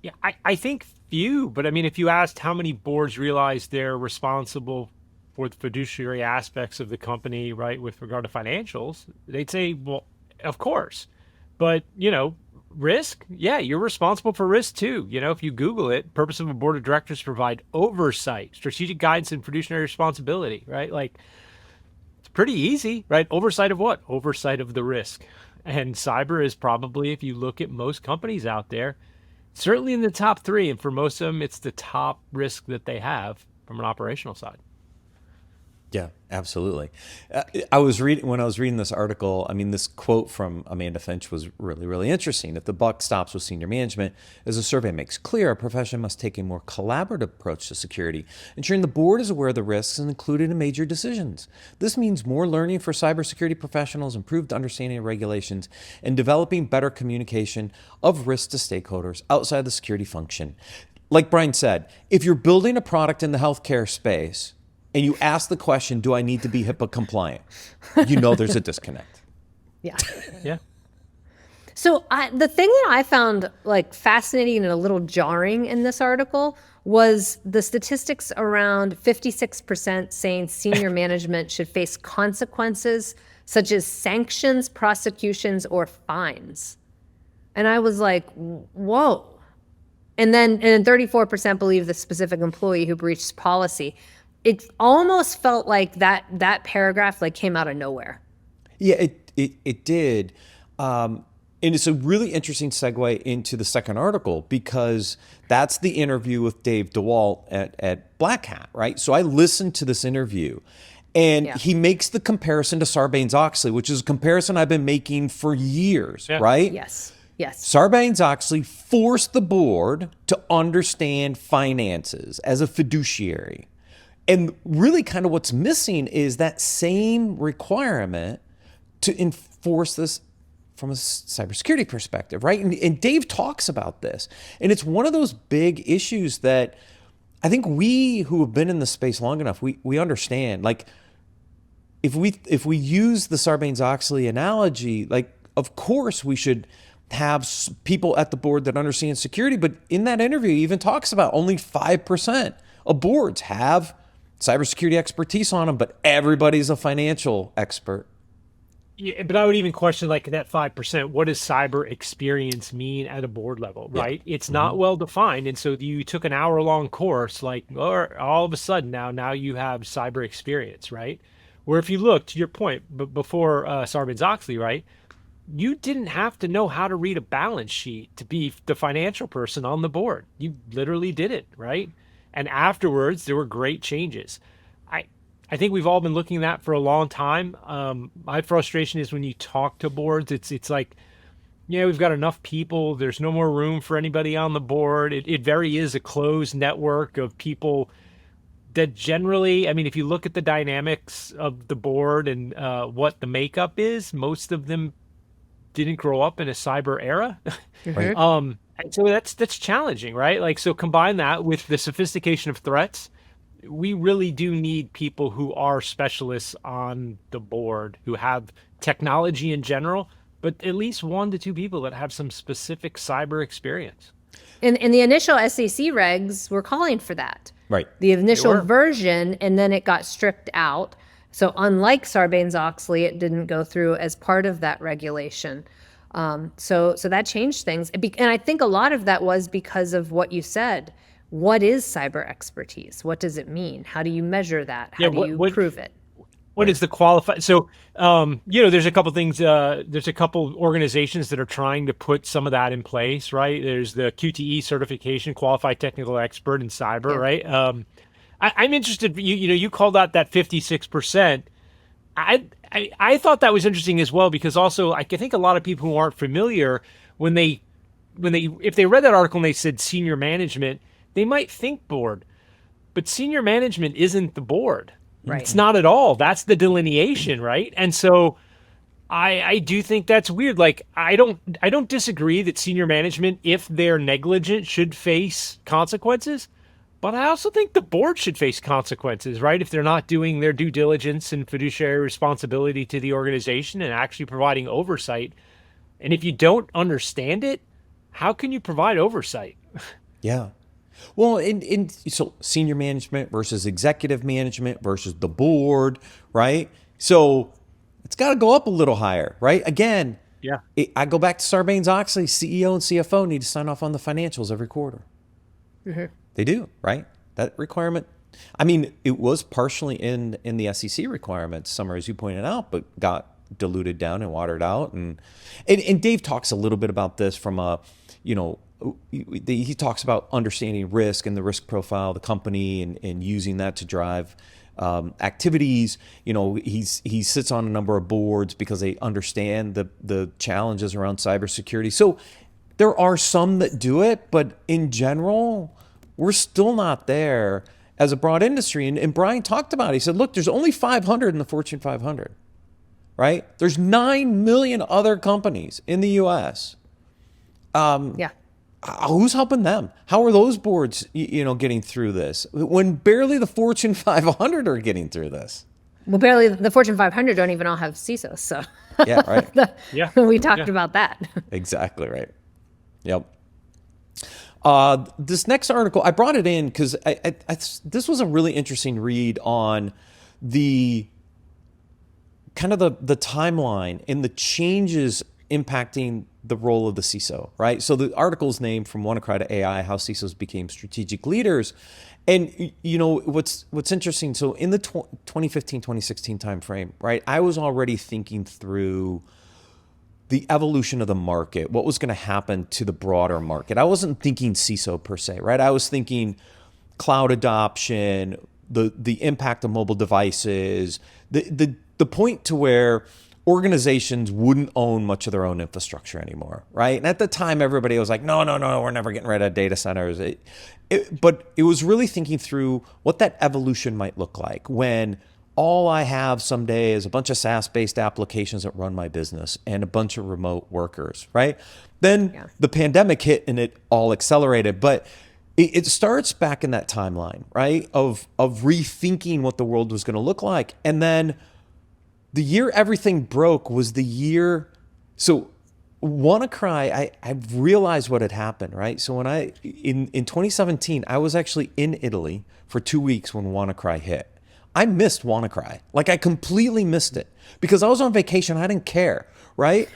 Yeah, I think few, but I mean, if you asked how many boards realize they're responsible for the fiduciary aspects of the company, right, with regard to financials, they'd say, well, of course. But, risk, yeah, you're responsible for risk too. If you Google it, purpose of a board of directors provide oversight, strategic guidance, and fiduciary responsibility, right? Like, it's pretty easy, right? Oversight of what? Oversight of the risk. And cyber is probably, if you look at most companies out there, certainly in the top 3. And for most of them, it's the top risk that they have from an operational side. Yeah, absolutely. When I was reading this article, I mean, this quote from Amanda Finch was really, really interesting. If the buck stops with senior management, as the survey makes clear, a profession must take a more collaborative approach to security, ensuring the board is aware of the risks and included in major decisions. This means more learning for cybersecurity professionals, improved understanding of regulations, and developing better communication of risks to stakeholders outside the security function. Like Brian said, if you're building a product in the healthcare space, and you ask the question, do I need to be HIPAA compliant? There's a disconnect. Yeah. Yeah. So the thing that I found fascinating and a little jarring in this article was the statistics around 56% saying senior management should face consequences such as sanctions, prosecutions, or fines. And I was like, whoa. And then 34% believe the specific employee who breached policy. It almost felt like that paragraph came out of nowhere. Yeah, it did. And it's a really interesting segue into the second article because that's the interview with Dave DeWalt at Black Hat, right? So I listened to this interview and he makes the comparison to Sarbanes-Oxley, which is a comparison I've been making for years, right? Yes. Sarbanes-Oxley forced the board to understand finances as a fiduciary. And really kind of what's missing is that same requirement to enforce this from a cybersecurity perspective, right? And Dave talks about this. And it's one of those big issues that I think we who have been in the space long enough, we understand. Like, if we use the Sarbanes-Oxley analogy, of course we should have people at the board that understand security. But in that interview, he even talks about only 5% of boards have cybersecurity expertise on them, but everybody's a financial expert. Yeah, but I would even question that 5%. What does cyber experience mean at a board level, right? Yeah. It's not well defined. And so you took an hour-long course, or all of a sudden now you have cyber experience, right? Where if you look, to your point, before Sarbanes-Oxley, right, you didn't have to know how to read a balance sheet to be the financial person on the board. You literally did it, right? And afterwards, there were great changes. I think we've all been looking at that for a long time. My frustration is when you talk to boards, it's like, we've got enough people. There's no more room for anybody on the board. It very is a closed network of people that generally, I mean, if you look at the dynamics of the board and what the makeup is, most of them didn't grow up in a cyber era. Right. And so that's challenging, right? So combine that with the sophistication of threats. We really do need people who are specialists on the board, who have technology in general, but at least 1 to 2 people that have some specific cyber experience. And the initial SEC regs were calling for that. Right. The initial version, and then it got stripped out. So unlike Sarbanes-Oxley, it didn't go through as part of that regulation. So that changed things. And I think a lot of that was because of what you said. What is cyber expertise? What does it mean? How do you measure that? How do you prove it? What is the qualified? So, there's a couple things. There's a couple organizations that are trying to put some of that in place, right? There's the QTE certification, Qualified Technical Expert in Cyber, right? I'm interested. You called out that 56%. I thought that was interesting as well, because also I think a lot of people who aren't familiar, if they read that article and they said senior management, they might think board, but senior management isn't the board. Right. It's not at all. That's the delineation, right? And so I do think that's weird. I don't disagree that senior management, if they're negligent, should face consequences. But I also think the board should face consequences, right? If they're not doing their due diligence and fiduciary responsibility to the organization and actually providing oversight. And if you don't understand it, how can you provide oversight? Yeah. Well, so senior management versus executive management versus the board, right? So it's got to go up a little higher, right? Again, Yeah. I go back to Sarbanes-Oxley. CEO and CFO need to sign off on the financials every quarter. They do, right? That requirement. I mean, it was partially in the SEC requirements, Summer, as you pointed out, but got diluted down and watered out. And Dave talks a little bit about this from a, he talks about understanding risk and the risk profile of the company and using that to drive activities. He sits on a number of boards because they understand the challenges around cybersecurity. So there are some that do it, but in general, we're still not there as a broad industry. And Brian talked about it. He said, look, there's only 500 in the Fortune 500, right? There's 9 million other companies in the U.S. Yeah. Who's helping them? How are those boards, getting through this when barely the Fortune 500 are getting through this? Well, barely the Fortune 500 don't even all have CISOs. So Yeah, right. Yeah. we talked about that. Exactly right. Yep. This next article, I brought it in because this was a really interesting read on the kind of the timeline and the changes impacting the role of the CISO, right? So the article's named From WannaCry to AI, How CISOs Became Strategic Leaders. And what's interesting, so in the 2015, 2016 timeframe, right, I was already thinking through the evolution of the market, what was going to happen to the broader market. I wasn't thinking CISO per se, right? I was thinking cloud adoption, the impact of mobile devices, the point to where organizations wouldn't own much of their own infrastructure anymore, right? And at the time, everybody was like, no, we're never getting rid of data centers. But it was really thinking through what that evolution might look like when all I have someday is a bunch of SaaS-based applications that run my business and a bunch of remote workers, right? Then the pandemic hit and it all accelerated. But it starts back in that timeline, right? Of rethinking what the world was going to look like. And then the year everything broke was the year. So WannaCry, I realized what had happened, right? So when in 2017, I was actually in Italy for 2 weeks when WannaCry hit. I missed WannaCry. Like, I completely missed it because I was on vacation. I didn't care, right?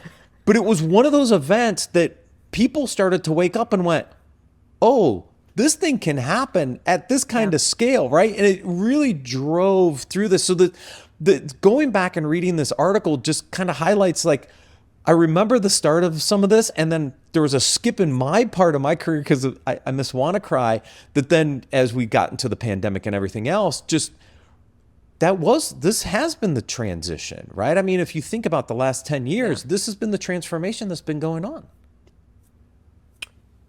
But it was one of those events that people started to wake up and went, oh, this thing can happen at this kind of scale, right? And it really drove through this. So the going back and reading this article just kind of highlights, like, I remember the start of some of this, and then there was a skip in my part of my career because I missed WannaCry, that then as we got into the pandemic and everything else, just this has been the transition, right? I mean, if you think about the last 10 years, this has been the transformation that's been going on.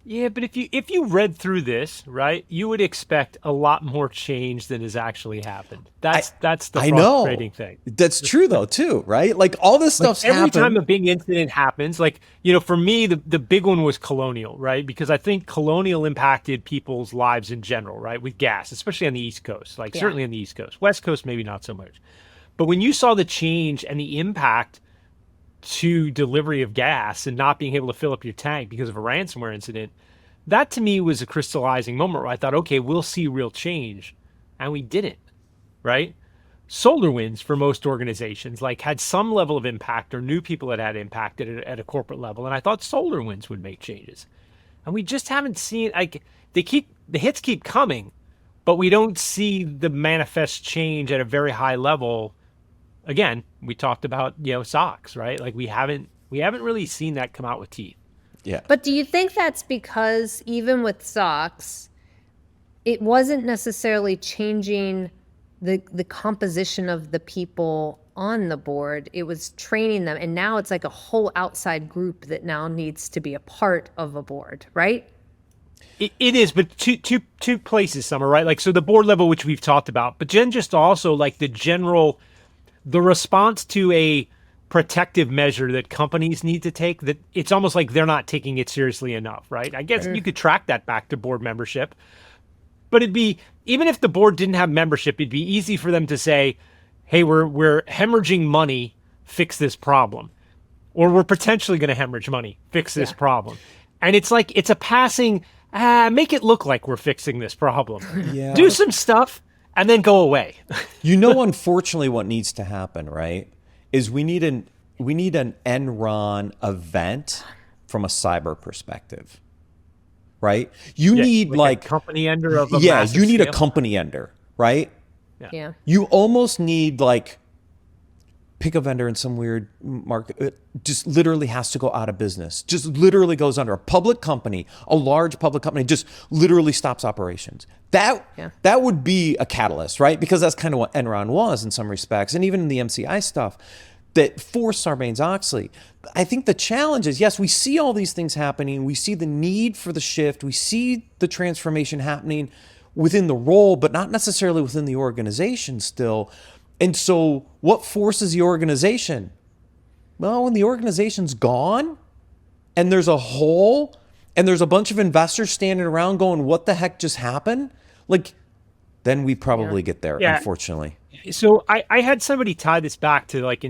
Yeah, but if you read through this, right, you would expect a lot more change than has actually happened. That's the frustrating thing. That's true though, too, right? Like, all this stuff's every happened. time a big incident happens, like, for me, the big one was Colonial, right? Because I think Colonial impacted people's lives in general, right? With gas, especially on the East Coast, certainly on the East Coast. West Coast, maybe not so much. But when you saw the change and the impact to delivery of gas and not being able to fill up your tank because of a ransomware incident, that to me was a crystallizing moment where I thought, okay, we'll see real change. And we didn't, right? SolarWinds, for most organizations, had some level of impact or knew people that had impact at a corporate level. And I thought SolarWinds would make changes. And we just haven't seen, the hits keep coming, but we don't see the manifest change at a very high level. Again, we talked about, SOCs, right? Like, we haven't really seen that come out with teeth. Yeah. But do you think that's because even with SOCs, it wasn't necessarily changing the composition of the people on the board? It was training them. And now it's like a whole outside group that now needs to be a part of a board, right? It is, but two places, Summer, right? Like, so the board level, which we've talked about, but then just also like the response to a protective measure that companies need to take, that it's almost like they're not taking it seriously enough, right? I guess you could track that back to board membership, But it'd be, even if the board didn't have membership, it'd be easy for them to say, hey, we're hemorrhaging money, fix this problem. Or we're potentially going to hemorrhage money, fix this problem. And it's like, it's a passing, make it look like we're fixing this problem. Yeah. Do some stuff and then go away. Unfortunately, what needs to happen, right, is we need an Enron event from a cyber perspective, right? You need like a company ender of a yeah, massive you need scale. a company ender, right? Yeah. You almost need like pick a vendor in some weird market. It just literally has to go out of business. Just literally goes under. A public company, a large public company, just literally stops operations. That would be a catalyst, right? Because that's kind of what Enron was in some respects, and even in the MCI stuff that forced Sarbanes-Oxley. I think the challenge is, yes, we see all these things happening. We see the need for the shift. We see the transformation happening within the role, but not necessarily within the organization still. And so what forces the organization? Well, when the organization's gone and there's a hole and there's a bunch of investors standing around going, what the heck just happened? Like, then we probably get there, unfortunately. So I had somebody tie this back to like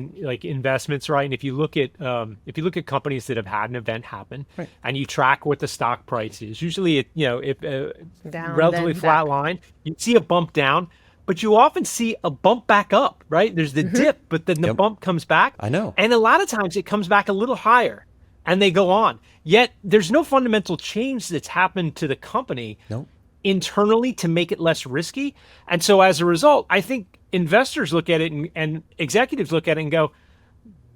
investments, right? And if you look at companies that have had an event happen, and you track what the stock price is, usually if Down, relatively then flat back. line, you see a bump down, but you often see a bump back up, right? There's the dip, but then the bump comes back. I know. And a lot of times it comes back a little higher, and they go on. Yet there's no fundamental change that's happened to the company. Nope. Internally to make it less risky. And so as a result, I think investors look at it and executives look at it and go,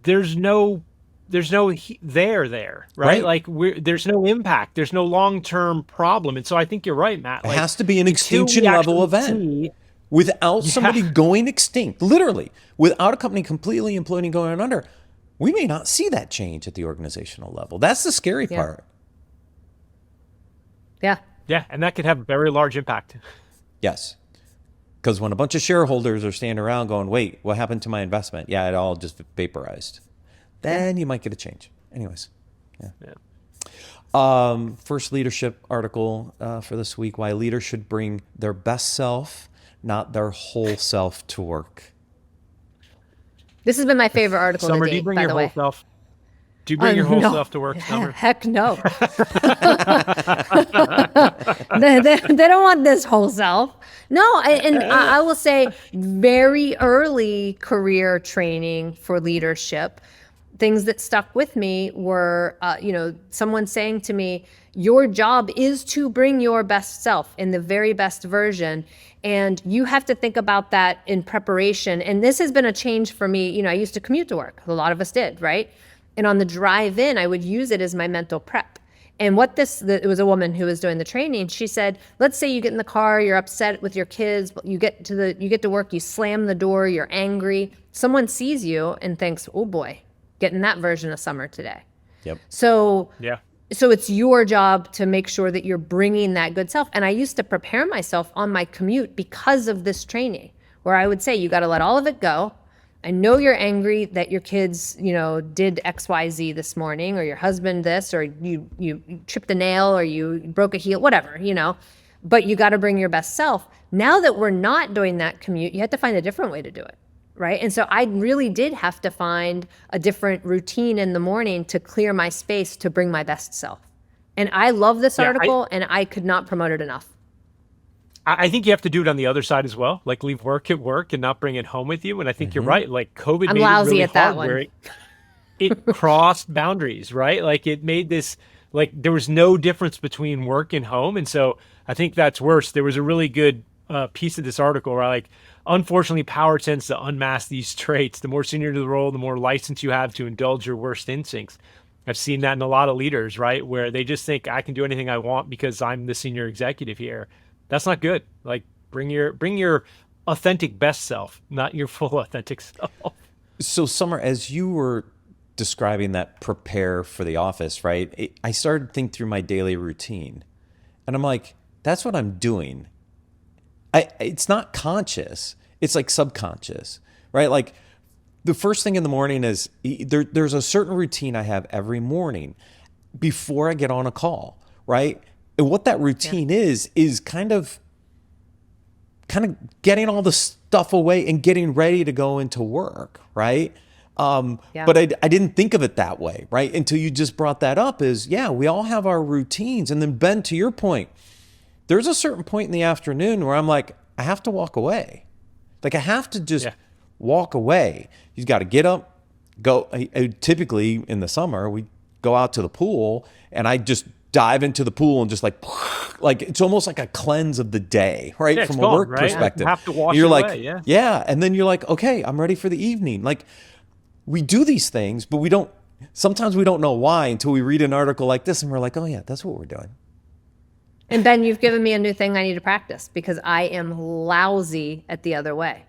there's no there, right? Like there's no impact. There's no long-term problem. And so I think you're right, Matt. It Like, has to be an until extinction we level actually event. see- Without somebody going extinct, literally, without a company completely imploding, going under, we may not see that change at the organizational level. That's the scary part. Yeah. Yeah, and that could have a very large impact. Yes. Because when a bunch of shareholders are standing around going, wait, what happened to my investment? Yeah, it all just vaporized. Then you might get a change. Anyways. First leadership article for this week, why leaders should bring their best self, not their whole self to work. This has been my favorite article Summer, to do you date, bring by your the whole way. self? Do you bring your whole No. self to work, Summer? Heck no. they don't want this whole self. No, I will say very early career training for leadership, things that stuck with me were, someone saying to me, your job is to bring your best self in the very best version. And you have to think about that in preparation. And this has been a change for me. I used to commute to work. A lot of us did, right? And on the drive in, I would use it as my mental prep. And it was a woman who was doing the training. She said, let's say you get in the car, you're upset with your kids, but you get to work, you slam the door, you're angry. Someone sees you and thinks, oh boy, getting that version of Summer today. Yep. So Yeah. it's your job to make sure that you're bringing that good self. And I used to prepare myself on my commute because of this training, where I would say, you got to let all of it go. I know you're angry that your kids, did XYZ this morning, or your husband this, or you tripped a nail, or you broke a heel, whatever, but you got to bring your best self. Now that we're not doing that commute, you have to find a different way to do it. Right. And so I really did have to find a different routine in the morning to clear my space to bring my best self. And I love this article, and I could not promote it enough. I think you have to do it on the other side as well, like leave work at work and not bring it home with you. And I think you're right. Like COVID I'm made lousy it really at that hard one. where it crossed boundaries, right? Like it made this, like there was no difference between work and home. And so I think that's worse. There was a really good piece of this article where like, unfortunately, power tends to unmask these traits. The more senior to the role, the more license you have to indulge your worst instincts. I've seen that in a lot of leaders, right? Where they just think I can do anything I want because I'm the senior executive here. That's not good. Like bring your authentic best self, not your full authentic self. So Summer, as you were describing that prepare for the office, right? I started to think through my daily routine, and I'm like, that's what I'm doing. It's not conscious. It's like subconscious, right? Like the first thing in the morning is there's a certain routine I have every morning before I get on a call, right? And what that routine is kind of kind of getting all the stuff away and getting ready to go into work, right? But I didn't think of it that way, right? Until you just brought that up is, we all have our routines. And then Ben, to your point, there's a certain point in the afternoon where I'm like, I have to walk away. Like I have to just walk away. You've got to get up, go. Typically in the summer, we go out to the pool and I just dive into the pool and just like it's almost like a cleanse of the day, right? From a work perspective. You have to wash you're it like, away, and then you're like, okay, I'm ready for the evening. Like we do these things, but sometimes we don't know why until we read an article like this and we're like, oh yeah, that's what we're doing. And Ben, you've given me a new thing I need to practice because I am lousy at the other way.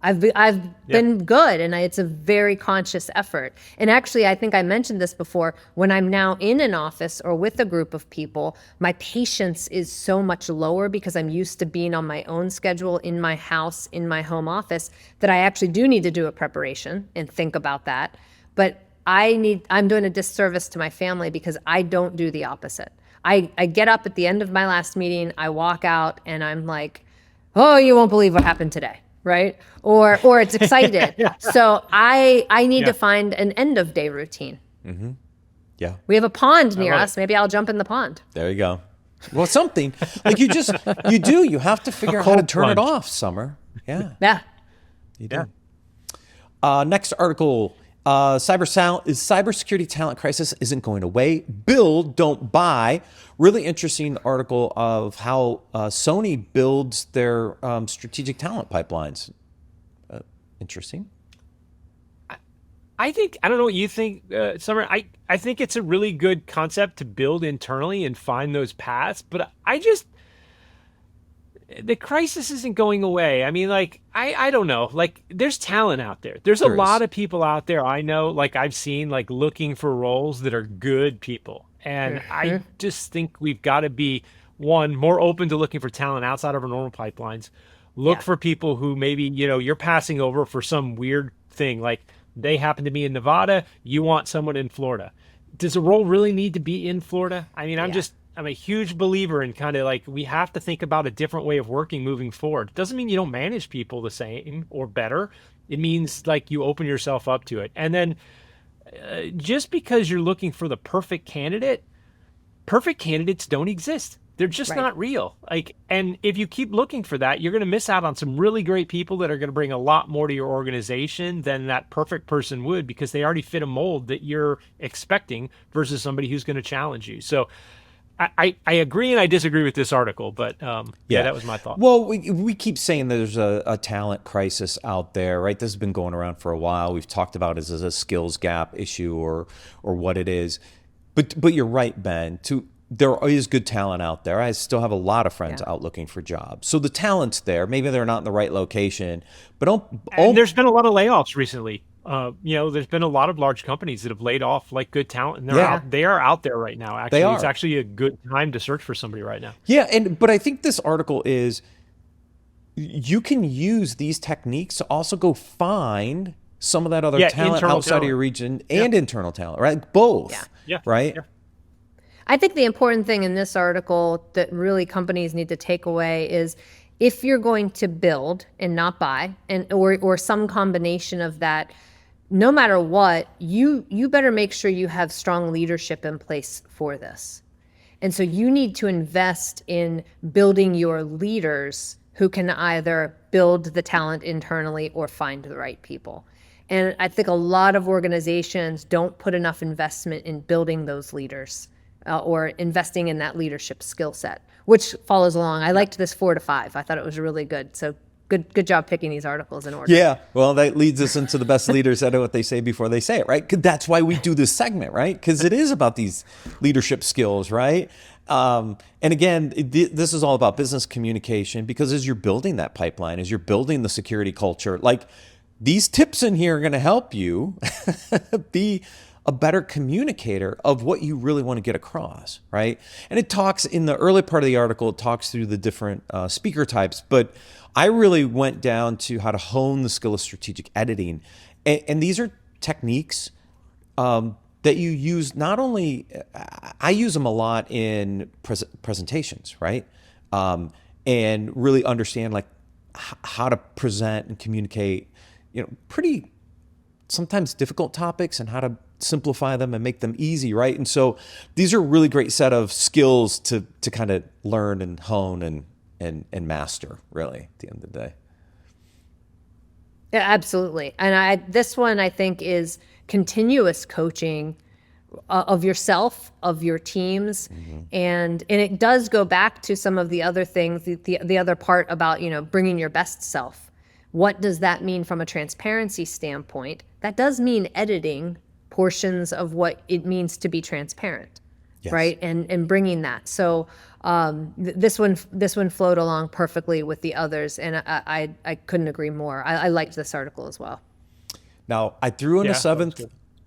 I've been good, and it's a very conscious effort. And actually, I think I mentioned this before, when I'm now in an office or with a group of people, my patience is so much lower because I'm used to being on my own schedule in my house, in my home office, that I actually do need to do a preparation and think about that. But I'm doing a disservice to my family because I don't do the opposite. I get up at the end of my last meeting, I walk out, and I'm like, oh, you won't believe what happened today. Right? Or it's excited. So I need to find an end of day routine. Mm-hmm. Yeah. We have a pond near us. Maybe I'll jump in the pond. There you go. Well, something like you have to figure out how to turn it off, Summer. Yeah. Yeah. You do. Next article. Cybersecurity talent crisis isn't going away. Build, don't buy. Really interesting article of how Sony builds their strategic talent pipelines. Interesting. I don't know what you think, Summer. I think it's a really good concept to build internally and find those paths, but the crisis isn't going away. I mean, like, I don't know. Like, there's talent out there. There's a lot of people out there I know, like, I've seen, like, looking for roles that are good people. And I just think we've got to be, one, more open to looking for talent outside of our normal pipelines. Look for people who maybe, you're passing over for some weird thing. Like, they happen to be in Nevada. You want someone in Florida. Does a role really need to be in Florida? I mean, I'm a huge believer in kind of like we have to think about a different way of working moving forward. It doesn't mean you don't manage people the same or better. It means like you open yourself up to it. And then just because you're looking for the perfect candidates don't exist. They're just not real. Like, and if you keep looking for that, you're going to miss out on some really great people that are going to bring a lot more to your organization than that perfect person would because they already fit a mold that you're expecting versus somebody who's going to challenge you. So I agree and I disagree with this article, but that was my thought. Well, we keep saying that there's a talent crisis out there, right? This has been going around for a while. We've talked about it as a skills gap issue or what it is. But you're right, Ben. There is good talent out there. I still have a lot of friends out looking for jobs. So the talent's there. Maybe they're not in the right location, but there's been a lot of layoffs recently. There's been a lot of large companies that have laid off like good talent, and they are out there right now. Actually, it's actually a good time to search for somebody right now. Yeah, but I think this article is you can use these techniques to also go find some of that other talent outside of your region and internal talent, right? Both, right? Yeah. I think the important thing in this article that really companies need to take away is if you're going to build and not buy, or some combination of that, no matter what, you better make sure you have strong leadership in place for this. And so you need to invest in building your leaders who can either build the talent internally or find the right people. And I think a lot of organizations don't put enough investment in building those leaders or investing in that leadership skill set, which follows along. I liked this 4 to 5. I thought it was really good. So good job picking these articles in order. Yeah, well, that leads us into the best leaders that know what they say before they say it, right? 'Cause that's why we do this segment, right? Because it is about these leadership skills, right? And again, this is all about business communication because as you're building that pipeline, as you're building the security culture, like these tips in here are going to help you be a better communicator of what you really want to get across, right? And it talks in the early part of the article, it talks through the different speaker types, but I really went down to how to hone the skill of strategic editing. And these are techniques that you use not only, I use them a lot in presentations, right? And really understand like how to present and communicate, pretty sometimes difficult topics and how to simplify them and make them easy, right? And so these are a really great set of skills to kind of learn and hone and master, really, at the end of the day. Yeah, absolutely. And this one I think is continuous coaching of yourself, of your teams, and it does go back to some of the other things, the other part about bringing your best self. What does that mean from a transparency standpoint? That does mean editing portions of what it means to be transparent, yes. Right? And bringing that. So this one flowed along perfectly with the others, and I couldn't agree more. I liked this article as well. Now I threw in a seventh.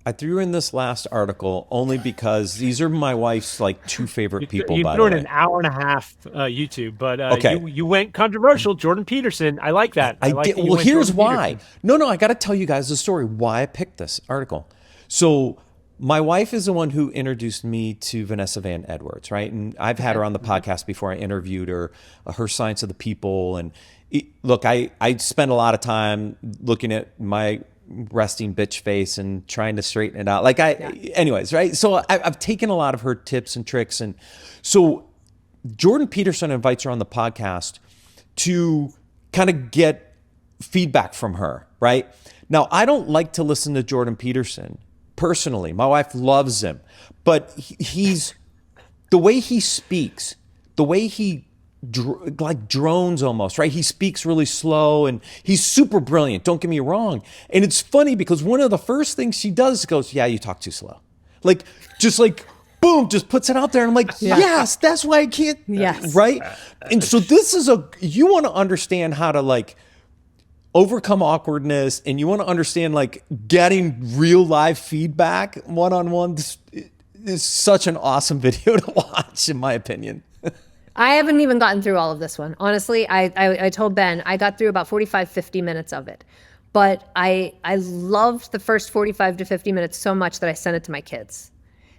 I threw in this last article only because these are my wife's two favorite people. You by threw the in way. an hour and a half YouTube, but okay. you went controversial. Jordan Peterson, I like that. I did. Well, here's why. No, I got to tell you guys the story why I picked this article. So my wife is the one who introduced me to Vanessa Van Edwards, right? And I've had her on the podcast before. I interviewed her, her Science of the People. And look, I spend a lot of time looking at my resting bitch face and trying to straighten it out. Anyways, right? So I've taken a lot of her tips and tricks. And so Jordan Peterson invites her on the podcast to kind of get feedback from her, right? Now, I don't like to listen to Jordan Peterson personally. My wife loves him, but he's the way he speaks, the way he drones almost, right? He speaks really slow and he's super brilliant. Don't get me wrong. And it's funny because one of the first things she does goes, yeah, you talk too slow. Boom, just puts it out there. And I'm like, yes, that's why I can't. Yes. Right. And so this is you want to understand how to overcome awkwardness, and you want to understand getting real live feedback one-on-one. This is such an awesome video to watch, in my opinion. I haven't even gotten through all of this one. Honestly, I told Ben, I got through about 45, 50 minutes of it. But I loved the first 45 to 50 minutes so much that I sent it to my kids.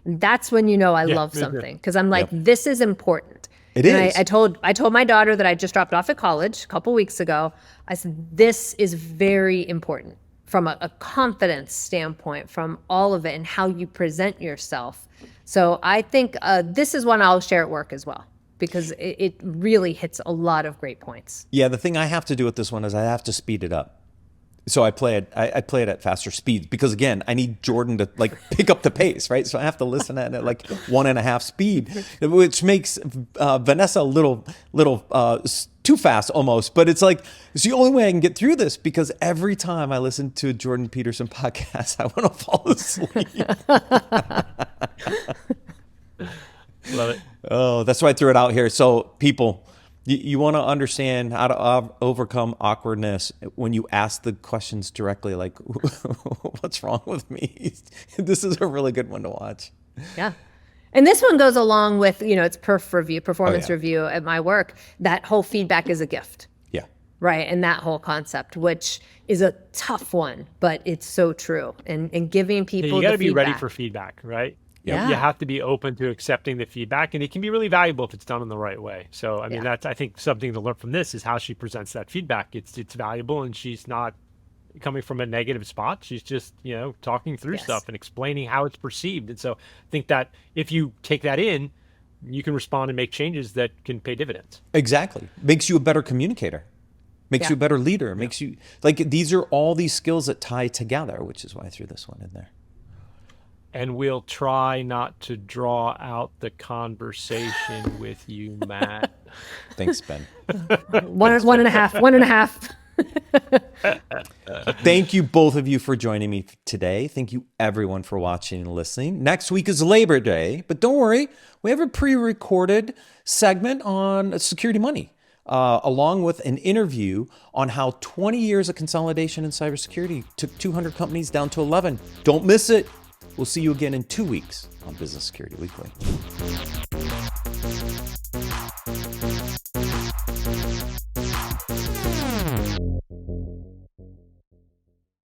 And that's when I love something. Because I'm like, this is important. It is. I told my daughter that I just dropped off at college a couple weeks ago. I said, this is very important from a confidence standpoint, from all of it and how you present yourself. So I think this is one I'll share at work as well, because it really hits a lot of great points. Yeah, the thing I have to do with this one is I have to speed it up. So I play it at faster speeds because, again, I need Jordan to pick up the pace, right? So I have to listen at 1.5 speed, which makes Vanessa a little too fast almost. But it's it's the only way I can get through this, because every time I listen to a Jordan Peterson podcast, I want to fall asleep. Love it. Oh, that's why I threw it out here. So people, you want to understand how to overcome awkwardness when you ask the questions directly, what's wrong with me? This is a really good one to watch. Yeah. And this one goes along with, it's performance review at my work. That whole feedback is a gift. Yeah. Right. And that whole concept, which is a tough one, but it's so true. And giving people you got to be feedback. ready for feedback, right? Yeah. You have to be open to accepting the feedback, and it can be really valuable if it's done in the right way. So, I mean, that's, I think, something to learn from this is how she presents that feedback. It's valuable, and she's not coming from a negative spot. She's just, talking through stuff and explaining how it's perceived. And so I think that if you take that in, you can respond and make changes that can pay dividends. Exactly. Makes you a better communicator. Makes you a better leader. Makes you, these are all these skills that tie together, which is why I threw this one in there. And we'll try not to draw out the conversation with you, Matt. Thanks, Ben. One and a half. Thank you, both of you, for joining me today. Thank you, everyone, for watching and listening. Next week is Labor Day, but don't worry. We have a pre-recorded segment on security money, along with an interview on how 20 years of consolidation in cybersecurity took 200 companies down to 11. Don't miss it. We'll see you again in 2 weeks on Business Security Weekly.